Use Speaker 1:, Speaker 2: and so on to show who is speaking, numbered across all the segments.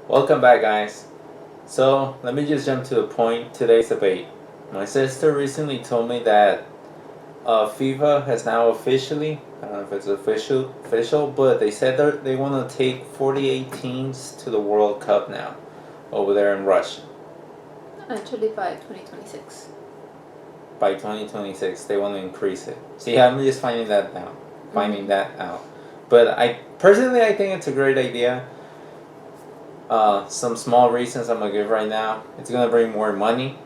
Speaker 1: Welcome back, guys. So, let me just jump to the point. Today's debate. My sister recently told me that FIFA has now officially, I don't know if it's official, but they said that they want to take 48 teams to the World Cup now, over there in Russia.
Speaker 2: Actually, by 2026.
Speaker 1: By 2026, they want to increase it. See, I'm just finding that out. But I think it's a great idea. Some small reasons I'm gonna give right now. It's gonna bring more money.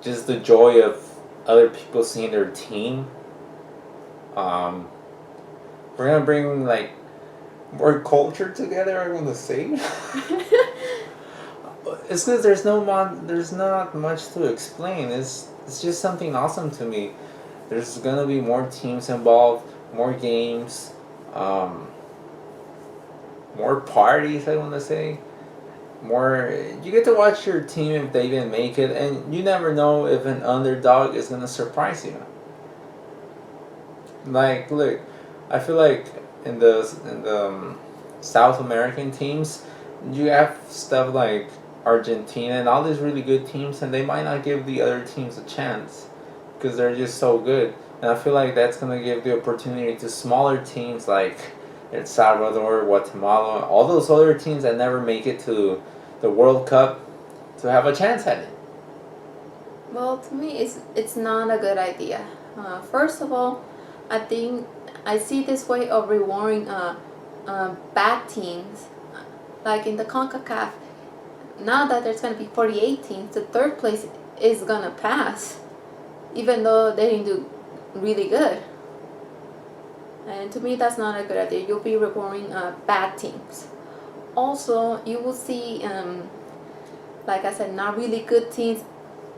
Speaker 1: Just the joy of other people seeing their team. Um, we're gonna bring like more culture together. I want to say. It's because there's not much to explain. It's just something awesome to me. There's gonna be more teams involved, more games, um, more parties. I want to say. More, you get to watch your team if they even make it, and you never know if an underdog is gonna surprise you. Like, look, I feel like in the South American teams, you have stuff like Argentina and all these really good teams, and they might not give the other teams a chance because they're just so good. And I feel like that's gonna give the opportunity to smaller teams like El Salvador, Guatemala, all those other teams that never make it to the World Cup to have a chance at it.
Speaker 2: Well, to me, it's not a good idea. First of all, I think I see this way of rewarding bad teams, like in the CONCACAF. Now that there's gonna be 48 teams, the third place is gonna pass, even though they didn't do really good. And to me, that's not a good idea. You'll be rewarding bad teams. Also, you will see, like I said, not really good teams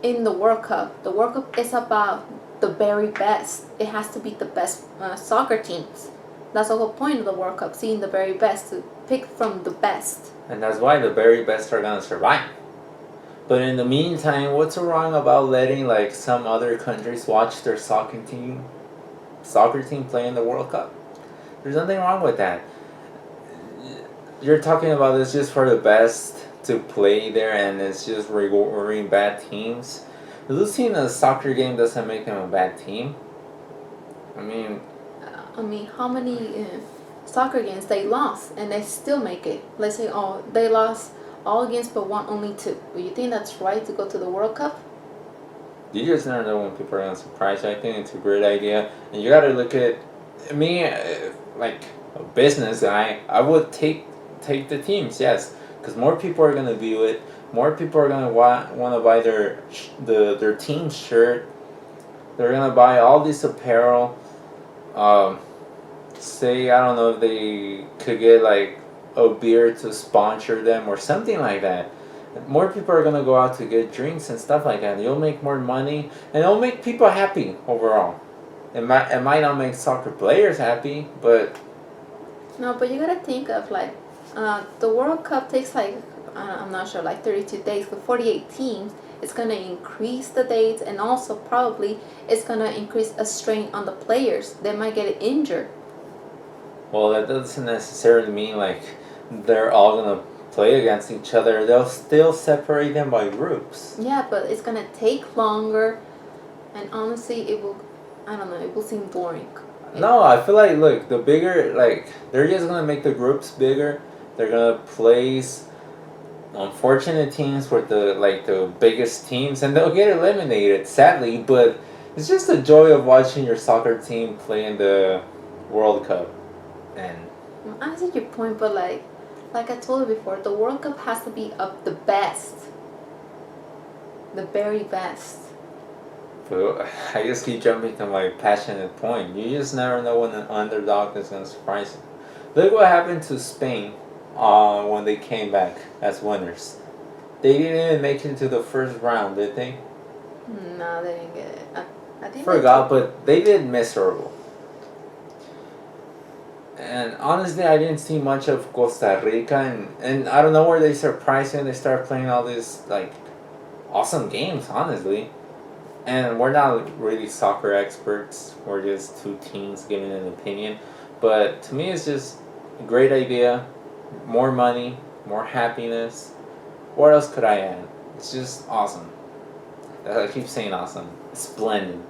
Speaker 2: in the World Cup. The World Cup is about the very best. It has to be the best soccer teams. That's the whole point of the World Cup, seeing the very best, to pick from the best.
Speaker 1: And that's why the very best are gonna survive. But in the meantime, what's wrong about letting like some other countries watch their soccer team play in the World Cup? There's nothing wrong with that. You're talking about this just for the best to play there, and it's just rewarding bad teams. Losing a soccer game doesn't make them a bad team. I mean,
Speaker 2: How many soccer games they lost and they still make it? Let's say, oh, they lost all games but won only two. Do you think that's right to go to the World Cup?
Speaker 1: you just never know when people are gonna surprise you. I think it's a great idea, and you gotta look at me like a business guy. I would take the teams, yes, because more people are gonna view it. More people are gonna want to buy their team shirt. They're gonna buy all this apparel. Um, Say I don't know if they could get like a beer to sponsor them or something like that. More people are gonna go out to get drinks and stuff like that. You'll make more money, and it'll make people happy overall. It might not make soccer players happy, but
Speaker 2: No, but you gotta think of like the World Cup takes like I'm not sure, like 32 days with 48 teams. It's gonna increase the dates, and also probably it's gonna increase a strain on the players. They might get injured.
Speaker 1: well, that doesn't necessarily mean like they're all gonna play against each other. They'll still separate them by groups.
Speaker 2: Yeah, but it's gonna take longer, and honestly, it will. I don't know. It will seem boring.
Speaker 1: No, I feel like look, the bigger like they're just gonna make the groups bigger. They're gonna place unfortunate teams with the biggest teams, and they'll get eliminated sadly. But it's just the joy of watching your soccer team play in the World Cup, and
Speaker 2: I see your point, but like I told you before, the World Cup has to be of the best, the very best.
Speaker 1: but I just keep jumping to my passionate point. You just never know when an underdog is gonna surprise you. Look what happened to Spain, when they came back as winners. They didn't even make it to the first round, did they?
Speaker 2: No, they didn't get it. I think
Speaker 1: Forgot, but they did miserable. And honestly, I didn't see much of Costa Rica, and I don't know where they surprised me. They start playing all these like awesome games, honestly. And we're not really soccer experts. We're just two teens giving an opinion. But to me, it's just a great idea. more money, more happiness. What else could I add? It's just awesome. I keep saying awesome. Splendid.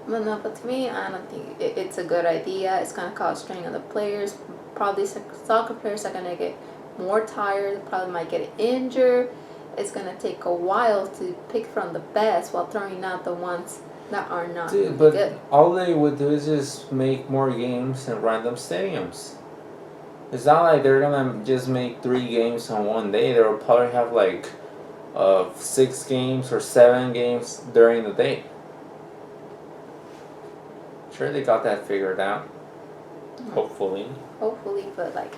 Speaker 2: But no, but to me, I don't think it's a good idea. It's gonna cause strain on the players. Probably soccer players are gonna get more tired. Probably might get injured. It's gonna take a while to pick from the best while throwing out the ones that are not
Speaker 1: Dude,
Speaker 2: really
Speaker 1: but
Speaker 2: good.
Speaker 1: all they would do is just make more games in random stadiums. It's not like they're gonna just make 3 games on one day. They'll probably have like 6 games or 7 games during the day. Sure, they got that figured out. Hopefully.
Speaker 2: Hopefully, but like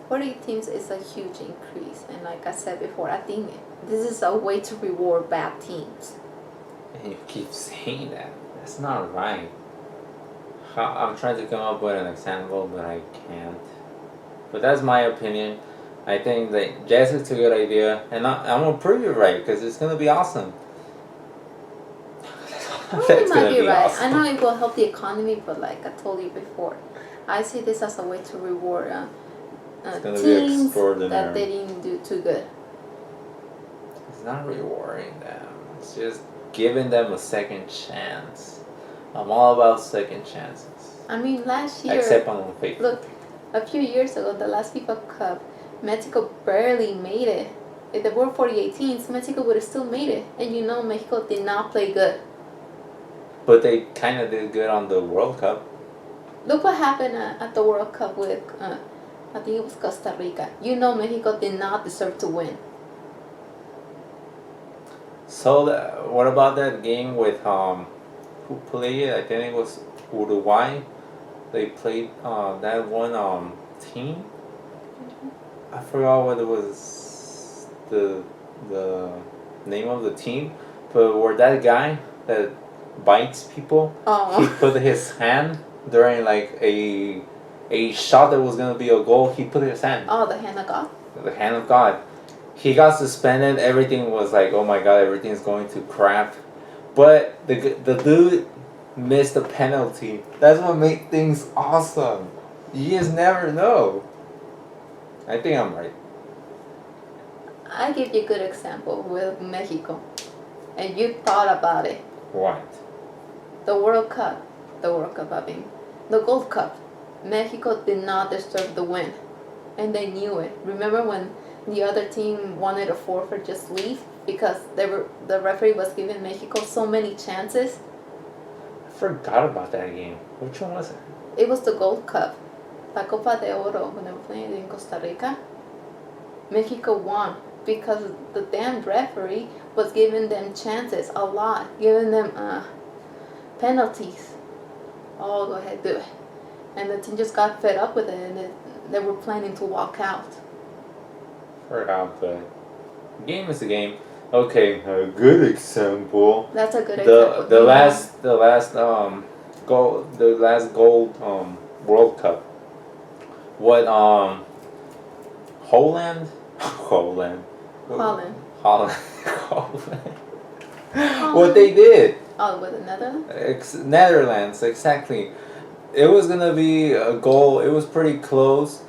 Speaker 2: 48 teams is a huge increase, and like I said before, I think this is a way to reward bad teams.
Speaker 1: And you keep saying that. That's not right. I'm trying to come up with an example, but I can't. But that's my opinion. I think that yes, it's a good idea, and I'm gonna prove you right because it's gonna be awesome.
Speaker 2: Well, you might be right. I know it will help the economy, but like I told you before, I see this as a way to reward teams that they didn't do too good.
Speaker 1: It's not rewarding them. It's just giving them a second chance. I'm all about second chances.
Speaker 2: I mean, last year,
Speaker 1: except on FIFA.
Speaker 2: Look, a few years ago, the last FIFA Cup, Mexico barely made it. If there were 48 teams, Mexico would have still made it. And you know, Mexico did not play good.
Speaker 1: But they kind of did good on the World Cup.
Speaker 2: Look what happened at the World Cup with, I think it was Costa Rica. You know, Mexico did not deserve to win.
Speaker 1: So, what about that game with who played it? I think it was Uruguay. They played that one team. I forgot what it was the name of the team, but where that guy that bites people, he put his hand during like a shot that was gonna be a goal. He put his hand.
Speaker 2: Oh, the hand of God.
Speaker 1: The hand of God. He got suspended. Everything was like, oh my god, everything's going to crap. But the dude missed a penalty. That's what made things awesome. You just never know. I think I'm right.
Speaker 2: I give you a good example with Mexico. And you thought about it.
Speaker 1: What?
Speaker 2: The World Cup, I mean, the Gold Cup. Mexico did not deserve the win. And they knew it. Remember when the other team wanted a forfeit, just leave? Because the referee was giving Mexico so many chances.
Speaker 1: I forgot about that game. Which one was it?
Speaker 2: It was the Gold Cup. La Copa de Oro, when they were playing in Costa Rica. Mexico won because the damn referee was giving them chances a lot, giving them penalties. Oh, go ahead, do it. And the team just got fed up with it, and they were planning to walk out.
Speaker 1: Forgot, but game is a game. Okay, a good example.
Speaker 2: That's a good example.
Speaker 1: The last gold World Cup. What Holland. What they did.
Speaker 2: Oh, with the Netherlands?
Speaker 1: Netherlands, exactly. It was gonna be a goal. It was pretty close.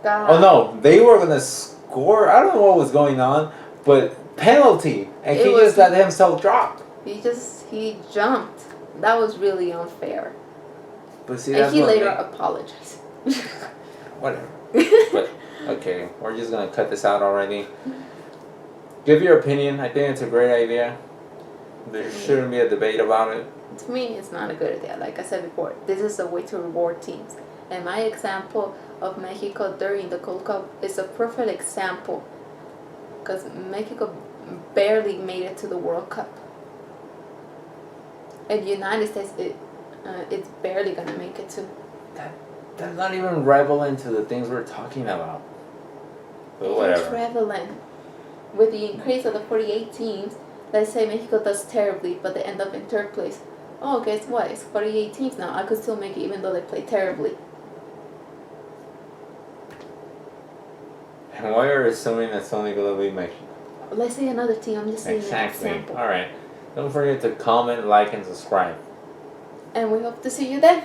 Speaker 2: God.
Speaker 1: Oh no, they were gonna score. I don't know what was going on, but penalty, and he just let himself drop.
Speaker 2: He jumped. That was really unfair.
Speaker 1: But see,
Speaker 2: and he later apologized.
Speaker 1: Whatever. But okay, we're just gonna cut this out already. Give your opinion. I think it's a great idea. There shouldn't be a debate about it.
Speaker 2: To me, it's not a good idea. Like I said before, this is a way to reward teams. And my example of Mexico during the Gold Cup is a perfect example. Because Mexico barely made it to the World Cup. And the United States, it's barely going to make it to.
Speaker 1: That's not even relevant to the things we're talking about. But whatever.
Speaker 2: It's relevant. With the increase of the 48 teams, let's say Mexico does terribly, but they end up in third place. Oh, guess what? It's 48 teams now. I could still make it even though they play terribly.
Speaker 1: And why are you assuming it's only going to be Mexico?
Speaker 2: Let's say another team. I'm just saying an example.
Speaker 1: Alright. Don't forget to comment, like, and subscribe.
Speaker 2: And we hope to see you then.